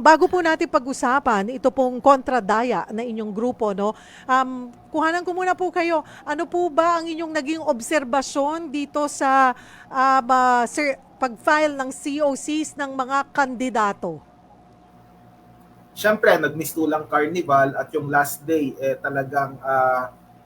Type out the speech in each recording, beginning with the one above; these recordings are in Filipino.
Bago po natin pag-usapan, ito pong kontradaya na inyong grupo, no? Kuhanan ko muna po kayo. Ano po ba ang inyong naging obserbasyon dito sa pag-file ng COCs ng mga kandidato? Siyempre, nagmistulang carnival at yung last day talagang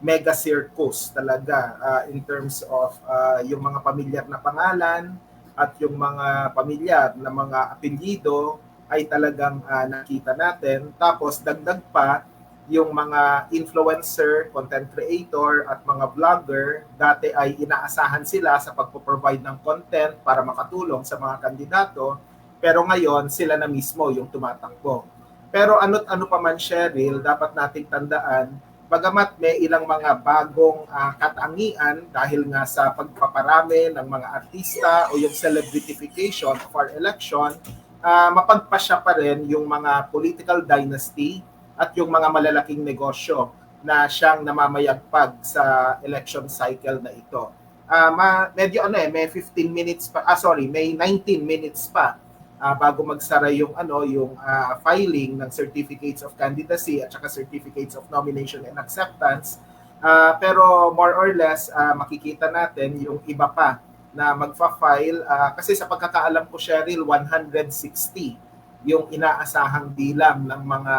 mega circus talaga in terms of yung mga pamilyar na pangalan at yung mga pamilyar na mga apelyido ay talagang nakita natin. Tapos dagdag pa yung mga influencer, content creator at mga vlogger, dati ay inaasahan sila sa pagpo-provide ng content para makatulong sa mga kandidato, pero ngayon sila na mismo yung tumatakbo. Pero ano't ano pa man, Cheryl, dapat nating tandaan, bagamat may ilang mga bagong katangian dahil nga sa pagpaparami ng mga artista o yung celebritification of our election, mapagpasya pa rin yung mga political dynasty at yung mga malalaking negosyo na siyang namamayagpag sa election cycle na ito. Medyo may 15 minutes pa, may 19 minutes pa bago magsara yung filing ng certificates of candidacy at saka certificates of nomination and acceptance. Pero more or less makikita natin yung iba pa na magfa-file kasi sa pagkakaalam ko, Cheryl, 160 yung inaasahang bilang ng mga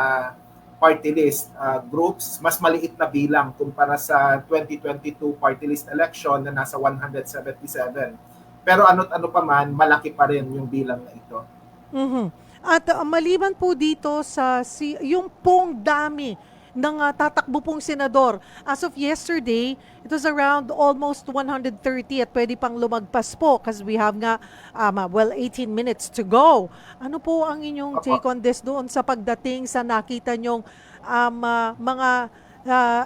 party list groups, mas maliit na bilang kumpara sa 2022 party list election na nasa 177. Pero ano't ano pa man, malaki pa rin yung bilang na ito. Mhm. At maliban po dito yung pong dami ng tatakbo pong senador. As of yesterday, it was around almost 130 at pwede pang lumagpas po because we have nga 18 minutes to go. Ano po ang inyong take Opo. on this doon sa pagdating sa nakita nyong mga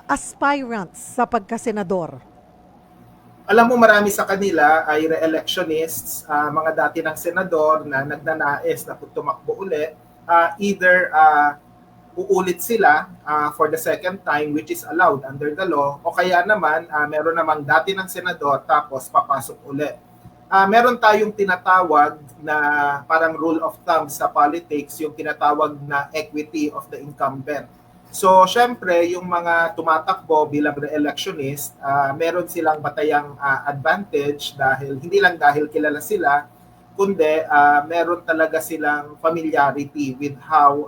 aspirants sa pagkasenador? Alam mo, marami sa kanila ay re-electionists, mga dati ng senador na nagnanais na tumakbo uli, either uulit sila for the second time, which is allowed under the law, o kaya naman meron namang dati ng senador tapos papasok uli. Meron tayong tinatawag na parang rule of thumb sa politics, yung tinatawag na equity of the incumbent. So, syempre, yung mga tumatakbo bilang re-electionist, meron silang batayang advantage dahil hindi lang dahil kilala sila, kundi meron talaga silang familiarity with how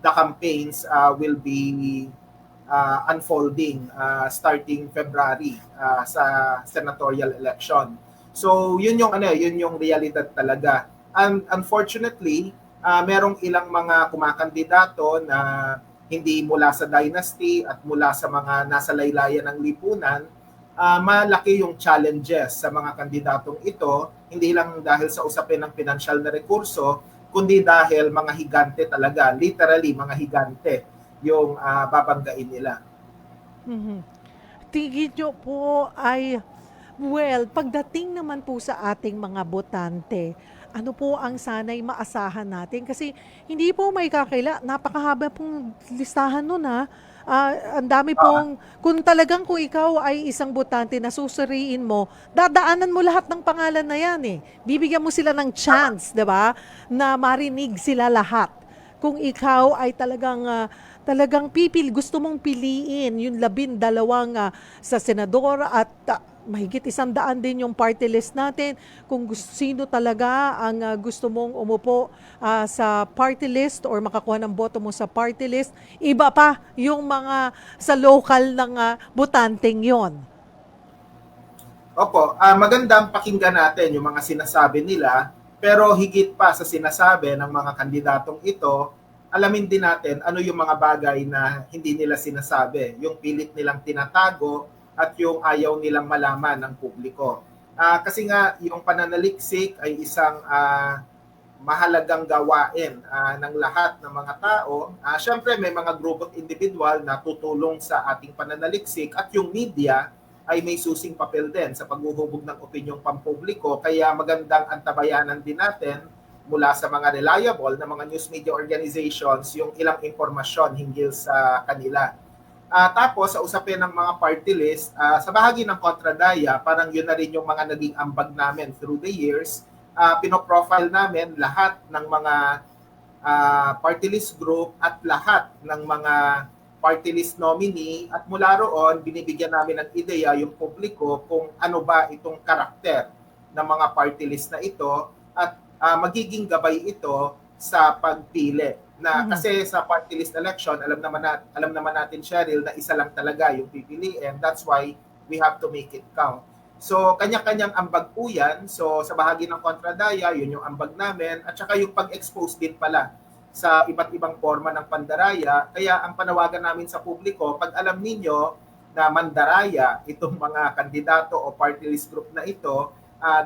the campaigns will be unfolding starting February sa senatorial election. So, yun yung realidad talaga. And unfortunately, merong ilang mga kumakandidato na hindi mula sa dynasty at mula sa mga nasa laylayan ng lipunan, malaki yung challenges sa mga kandidatong ito, hindi lang dahil sa usapin ng pinansyal na rekurso, kundi dahil mga higante talaga, literally mga higante yung babanggain nila. Mhm. Tingin nyo po ay, well, pagdating naman po sa ating mga botante, ano po ang sanay maasahan natin? Kasi hindi po may kakila, napakahaba pong listahan nun ha. Ang dami Uh, pong, kung ikaw ay isang botante na susuriin mo, dadaanan mo lahat ng pangalan na yan eh. Bibigyan mo sila ng chance, 'di ba? Na marinig sila lahat. Kung ikaw ay talagang gusto mong piliin yung 12 sa senador at mahigit 100 din yung party list natin. Kung sino talaga ang gusto mong umupo sa party list or makakuha ng boto mo sa party list, iba pa yung mga sa local ng botanteng yon. Opo, magandang pakinggan natin yung mga sinasabi nila, pero higit pa sa sinasabi ng mga kandidatong ito, alamin din natin ano yung mga bagay na hindi nila sinasabi, yung pilit nilang tinatago at yung ayaw nilang malaman ng publiko. Kasi nga yung pananaliksik ay isang mahalagang gawain ng lahat ng mga tao. Siyempre may mga grupo at individual na tutulong sa ating pananaliksik at yung media ay may susing papel din sa paghuhubog ng opinyong pampubliko. Kaya magandang antabayanan din natin mula sa mga reliable na mga news media organizations yung ilang impormasyon hinggil sa kanila. Tapos sa usapin ng mga party list, sa bahagi ng kontradaya, parang yun na rin yung mga naging ambag namin through the years. Pinoprofile namin lahat ng mga party list group at lahat ng mga party list nominee, at mula roon binibigyan namin ng ideya yung publiko kung ano ba itong karakter ng mga party list na ito, at magiging gabay ito sa pagpili na kasi sa party list election alam naman natin, Cheryl, na isa lang talaga yung pipiliin. That's why we have to make it count. So kanya-kanyang ambag po yan. So sa bahagi ng kontradaya, yun yung ambag namin, at saka yung pag-expose din pala sa iba't ibang forma ng pandaraya. Kaya ang panawagan namin sa publiko, pag alam ninyo na mandaraya itong mga kandidato o party list group na ito,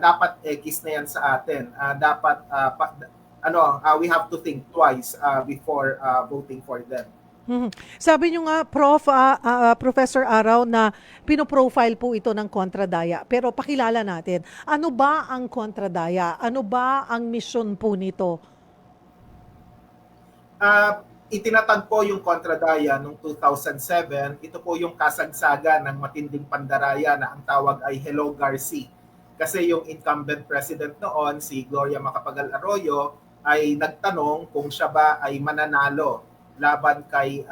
dapat X na yan sa atin. Dapat we have to think twice before voting for them. Sabi nyo nga, Professor Araw, na pinoprofile po ito ng kontradaya. Pero pakilala natin, ano ba ang kontradaya? Ano ba ang misyon po nito? Itinatag po yung kontradaya noong 2007. Ito po yung kasagsagan ng matinding pandaraya na ang tawag ay Hello Garci. Kasi yung incumbent president noon, si Gloria Macapagal Arroyo, ay nagtanong kung siya ba ay mananalo laban kay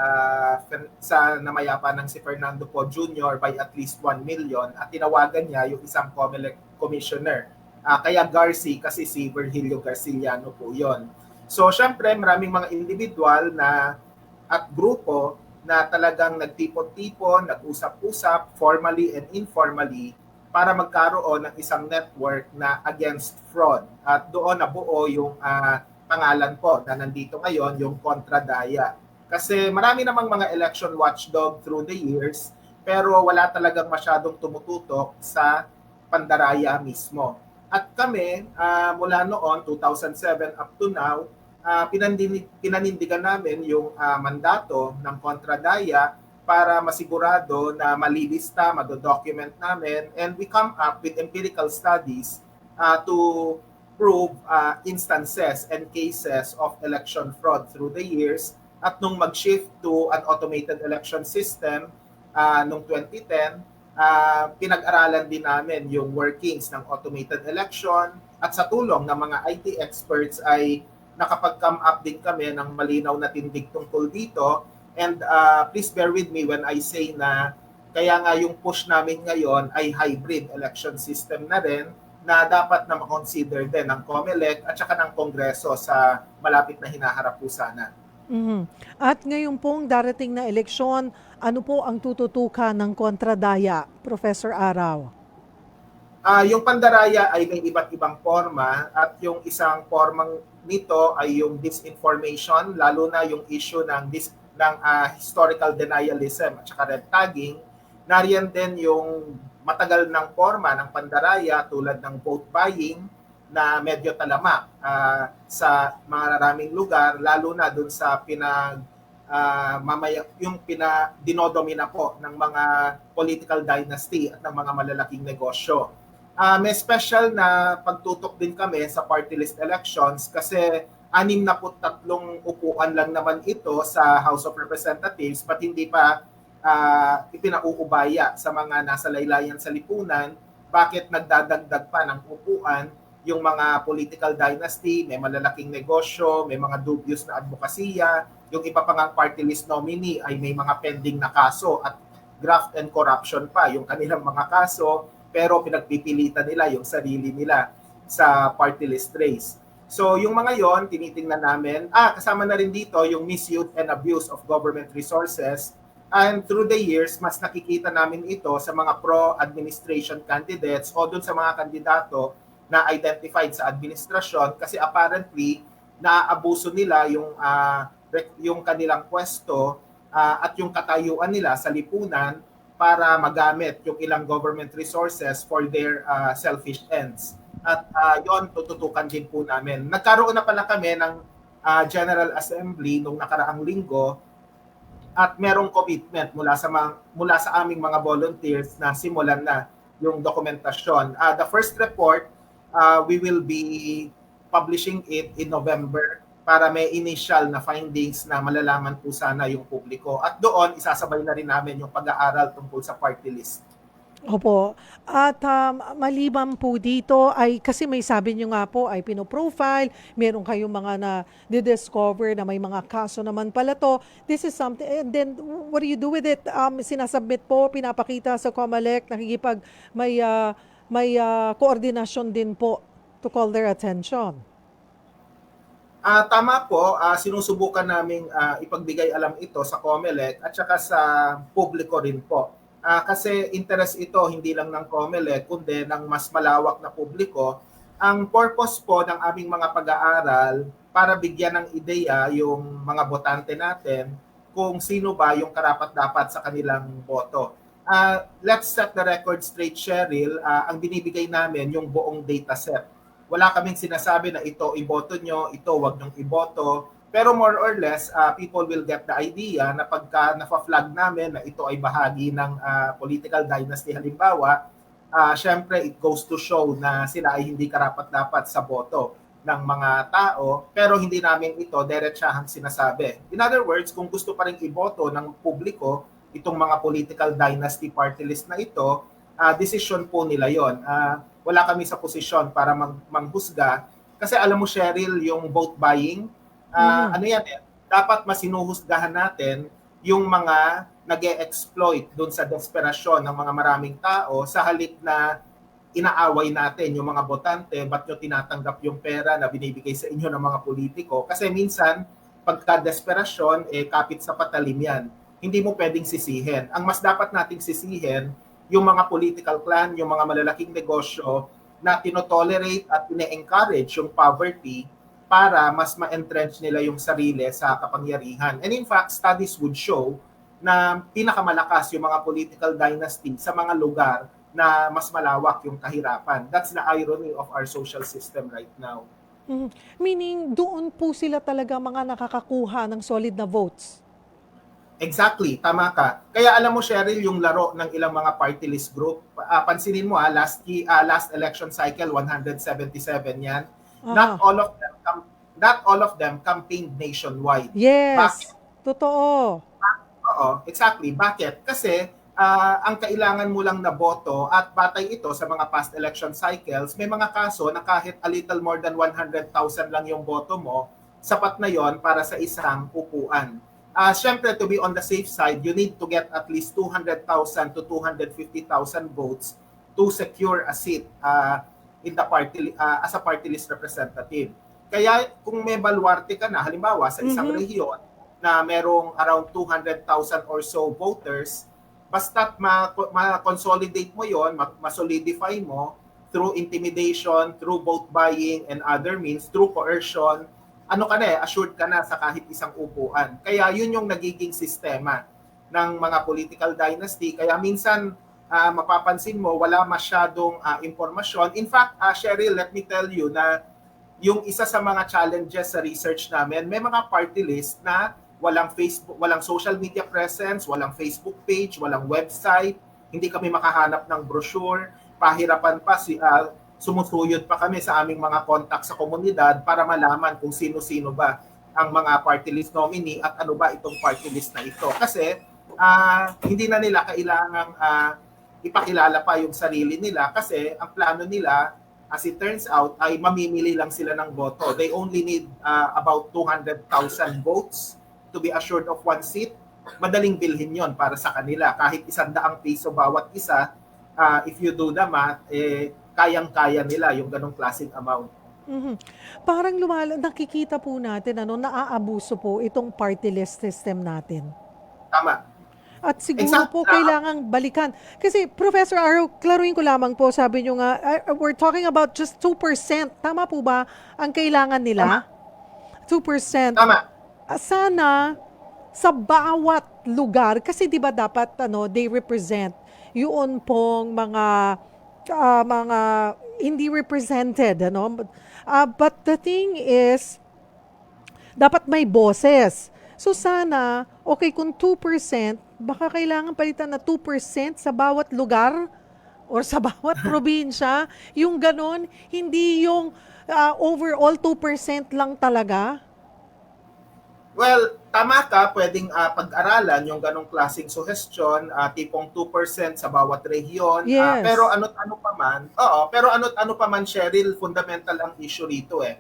sa namayapa ng si Fernando Poe Jr. by at least 1 million, at tinawagan niya yung isang COMELEC commissioner. Kaya Garci kasi si Virgilio Garciliano po yon. So syempre maraming mga individual na at grupo na talagang nagtipon-tipon, nag-usap-usap formally and informally para magkaroon ng isang network na against fraud. At doon nabuo yung pangalan po na nandito ngayon, yung kontradaya. Kasi marami namang mga election watchdog through the years, pero wala talagang masyadong tumututok sa pandaraya mismo. At kami, mula noon, 2007 up to now, pinanindigan namin yung mandato ng kontradaya para masigurado na malilista, madodocument namin, and we come up with empirical studies to prove instances and cases of election fraud through the years. At nung mag-shift to an automated election system nung 2010, pinag-aralan din namin yung workings ng automated election, at sa tulong ng mga IT experts ay nakapag-come up din kami ng malinaw na tindig tungkol dito. And please bear with me when I say na kaya nga yung push namin ngayon ay hybrid election system na rin, na dapat na makonsider din ng COMELEC at saka ng Kongreso sa malapit na hinaharap po sana. At ngayon pong darating na eleksyon, ano po ang tututukan ng kontradaya, Professor Araw? Yung pandaraya ay may iba't ibang forma, at yung isang formang nito ay yung disinformation, lalo na yung issue ng historical denialism at saka red tagging. Nariyan din yung matagal ng forma ng pandaraya tulad ng vote buying na medyo talamak sa maraming lugar, lalo na dun sa dinodomina po ng mga political dynasty at ng mga malalaking negosyo. May special na pagtutok din kami sa party list elections kasi 63 upuan lang naman ito sa House of Representatives, but hindi pa ipinauubaya sa mga nasa laylayan sa lipunan. Bakit nagdadagdag pa ng upuan yung mga political dynasty, may malalaking negosyo, may mga dubious na advokasya, yung iba pa ngang party list nominee ay may mga pending na kaso at graft and corruption pa yung kanilang mga kaso, pero pinagpipilitan nila yung sarili nila sa party list race. So yung mga yon tinitingnan namin. Kasama na rin dito yung misuse and abuse of government resources. And through the years, mas nakikita namin ito sa mga pro-administration candidates o dun sa mga kandidato na identified sa administrasyon, kasi apparently naaabuso nila yung kanilang pwesto at yung katayuan nila sa lipunan para magamit yung ilang government resources for their selfish ends. At yon tututukan din po namin. Nagkaroon na pala kami ng General Assembly nung nakaraang linggo, at merong commitment mula sa aming mga volunteers na simulan na yung dokumentasyon. The first report, we will be publishing it in November para may initial na findings na malalaman po sana yung publiko. At doon, isasabay na rin namin yung pag-aaral tungkol sa party list. Opo. At maliban po dito ay kasi may sabi niyo nga po ay pino-profile, meron kayong mga na-discover na may mga kaso naman pala 'to. This is something and then what do you do with it? Sinasubmit po, pinapakita sa COMELEC, may koordinasyon din po to call their attention. Tama po, sinusubukan naming ipagbigay alam ito sa COMELEC at saka sa publiko rin po. Kasi interest ito hindi lang ng COMELEC kundi ng mas malawak na publiko. Ang purpose po ng aming mga pag-aaral para bigyan ng ideya yung mga botante natin kung sino ba yung karapat-dapat sa kanilang boto. Let's set the record straight, Cheryl. Ang binibigay namin yung buong data set. Wala kaming sinasabi na ito iboto nyo, ito wag nyong iboto. Pero more or less, people will get the idea na pagka nafa-flag namin na ito ay bahagi ng political dynasty halimbawa, syempre it goes to show na sila ay hindi karapat-dapat sa boto ng mga tao, pero hindi namin ito diretsahang sinasabi. In other words, kung gusto pa rin iboto ng publiko itong mga political dynasty party list na ito, decision po nila yon. Wala kami sa posisyon para manghusga kasi alam mo Cheryl, yung vote buying, ano yan dapat masinuhusgahan natin yung mga nag-e-exploit doon sa desperasyon ng mga maraming tao sa halip na inaaway natin yung mga botante, ba't nyo tinatanggap yung pera na binibigay sa inyo ng mga politiko? Kasi minsan, pagka-desperasyon, kapit sa patalim yan. Hindi mo pwedeng sisihin. Ang mas dapat nating sisihin, yung mga political clan, yung mga malalaking negosyo na tinotolerate at ine-encourage yung poverty para mas ma-entrench nila yung sarili sa kapangyarihan. And in fact, studies would show na pinakamalakas yung mga political dynasty sa mga lugar na mas malawak yung kahirapan. That's the irony of our social system right now. Meaning, doon po sila talaga mga nakakakuha ng solid na votes. Exactly, tama ka. Kaya alam mo Cheryl, yung laro ng ilang mga party list group, pansinin mo last election cycle 177 yan. Not all of them campaigned nationwide. Yes, Bakit? totoo. Oo, exactly. Bakit? Kasi ang kailangan mo lang na boto at batay ito sa mga past election cycles, may mga kaso na kahit a little more than 100,000 lang yung boto mo, sapat na yon para sa isang upuan. Siyempre, to be on the safe side, you need to get at least 200,000 to 250,000 votes to secure a seat in the party as a party list representative. Kaya kung may baluarte ka na, halimbawa sa isang rehiyon na merong around 200,000 or so voters, basta't ma-consolidate mo yon, ma-solidify mo through intimidation, through vote buying and other means, through coercion, assured ka na sa kahit isang upuan. Kaya yun yung nagiging sistema ng mga political dynasty. Kaya minsan, mapapansin mo, wala masyadong impormasyon. In fact, Cheryl, let me tell you na yung isa sa mga challenges sa research namin, may mga party list na walang Facebook, walang social media presence, walang Facebook page, walang website, hindi kami makahanap ng brochure, pahirapan pa sumusuyod pa kami sa aming mga contact sa komunidad para malaman kung sino-sino ba ang mga party list nominee at ano ba itong party list na ito. Kasi hindi na nila kailangang ipakilala pa yung sarili nila kasi ang plano nila, as it turns out, ay mamimili lang sila ng boto. They only need about 200,000 votes to be assured of one seat. Madaling bilhin yon para sa kanila. Kahit 100 piso bawat isa, if you do the math, kayang-kaya nila yung ganong klaseng amount. Parang nakikita po natin naaabuso po itong party list system natin. Tama. At siguro po kailangang balikan. Kasi Professor Araw, klaruin ko lamang po, sabi nyo nga, we're talking about just 2%. Tama po ba ang kailangan nila? Tama. 2%. Sana sa bawat lugar, kasi di ba dapat they represent yun pong mga hindi represented, but the thing is, dapat may boses. So sana, okay, kung 2%, baka kailangan palitan na 2% sa bawat lugar or sa bawat probinsya. Yung ganon, hindi yung overall 2% lang talaga. Well, tama ka, pwedeng pag-aralan yung ganong klaseng suggestion, tipong 2% sa bawat rehiyon. Yes. Pero ano pa man, oo, pero ano pa man, Cheryl, fundamental ang issue rito eh.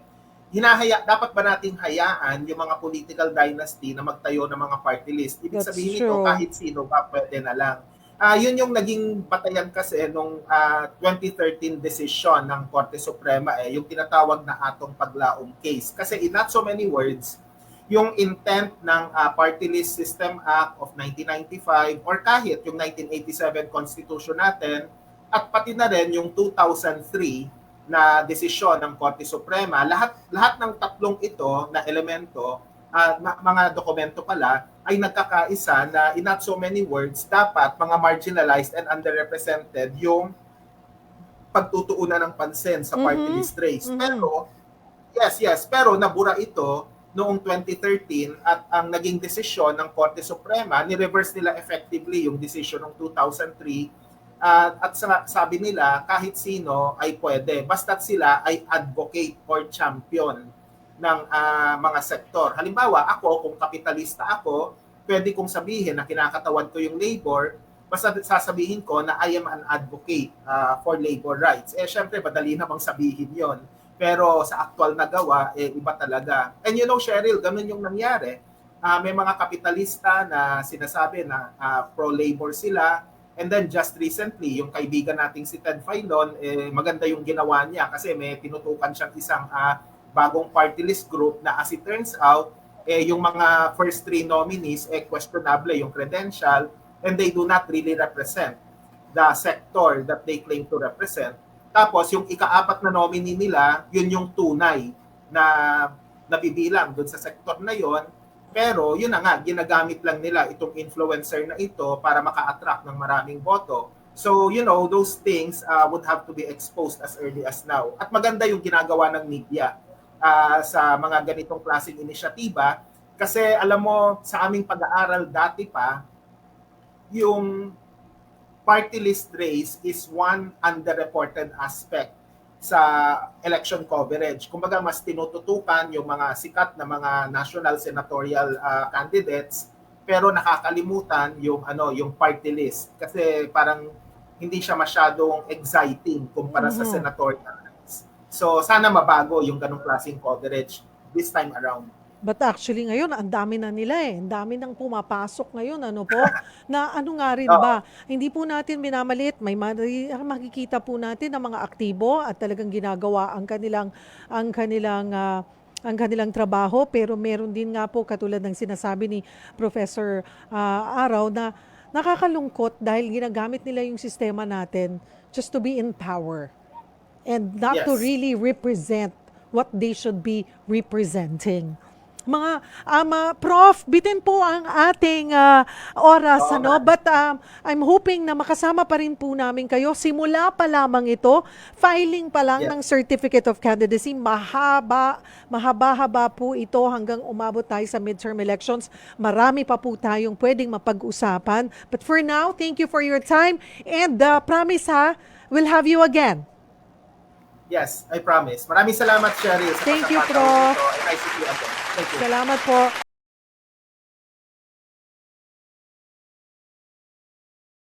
Dapat ba nating hayaan yung mga political dynasty na magtayo ng mga party list? Ibig That's sabihin nito, true. kahit sino ba, pwede na lang. Yun yung naging batayan kasi nung 2013 decision ng Korte Suprema yung tinatawag na atong paglaom case. Kasi in not so many words, yung intent ng Party List System Act of 1995 or kahit yung 1987 Constitution natin at pati na rin yung 2003 na desisyon ng Korte Suprema, lahat ng tatlong ito na elemento, mga dokumento pala, ay nagkakaisa na in not so many words, dapat mga marginalized and underrepresented yung pagtutuunan ng pansin sa party list race. Pero, pero nabura ito noong 2013 at ang naging desisyon ng Korte Suprema, ni-reverse nila effectively yung desisyon ng 2003 at sabi nila kahit sino ay pwede basta't sila ay advocate or champion ng mga sektor. Halimbawa, ako, kung kapitalista ako, pwede kong sabihin na kinakatawan ko yung labor, basta sasabihin ko na I am an advocate for labor rights. Syempre, madali namang sabihin yon. Pero sa actual na gawa, iba talaga. And you know, Cheryl, ganun yung nangyari. May mga kapitalista na sinasabi na pro-labor sila. And then just recently, yung kaibigan nating si Ted Filon, maganda yung ginawa niya kasi may tinutukan siyang isang bagong party list group na as it turns out, yung mga first three nominees, questionable yung credential and they do not really represent the sector that they claim to represent. Tapos, yung ika-apat na nominee nila, yun yung tunay na nabibilang doon sa sektor na yon. Pero, yun na nga, ginagamit lang nila itong influencer na ito para maka-attract ng maraming boto. So, you know, those things would have to be exposed as early as now. At maganda yung ginagawa ng media sa mga ganitong klaseng inisyatiba. Kasi, alam mo, sa aming pag-aaral dati pa, yung party list race is one underreported aspect sa election coverage. Kumbaga, mas tinututukan yung mga sikat na mga national senatorial candidates, pero nakakalimutan yung party list. Kasi parang hindi siya masyadong exciting kumpara sa senatorial race. So, sana mabago yung ganong klaseng coverage this time around. But actually ngayon, ang dami na nila Ang dami nang pumapasok ngayon, ano po? Na ano nga rin ba? Hindi po natin minamalit, makikita po natin ang mga aktibo at talagang ginagawa ang kanilang trabaho, pero meron din nga po katulad ng sinasabi ni Professor Araw na nakakalungkot dahil ginagamit nila yung sistema natin just to be in power and not to really represent what they should be representing. Mga Prof, bitin po ang ating oras, but I'm hoping na makasama pa rin po namin kayo. Simula pa lamang ito, filing pa lang ng Certificate of Candidacy, mahaba-haba po ito hanggang umabot tayo sa midterm elections. Marami pa po tayong pwedeng mapag-usapan. But for now, thank you for your time and promise we'll have you again. Yes, I promise. Maraming salamat, Cheryl. Thank you, Prof. Nice to see you again. Thank you. Salamat po.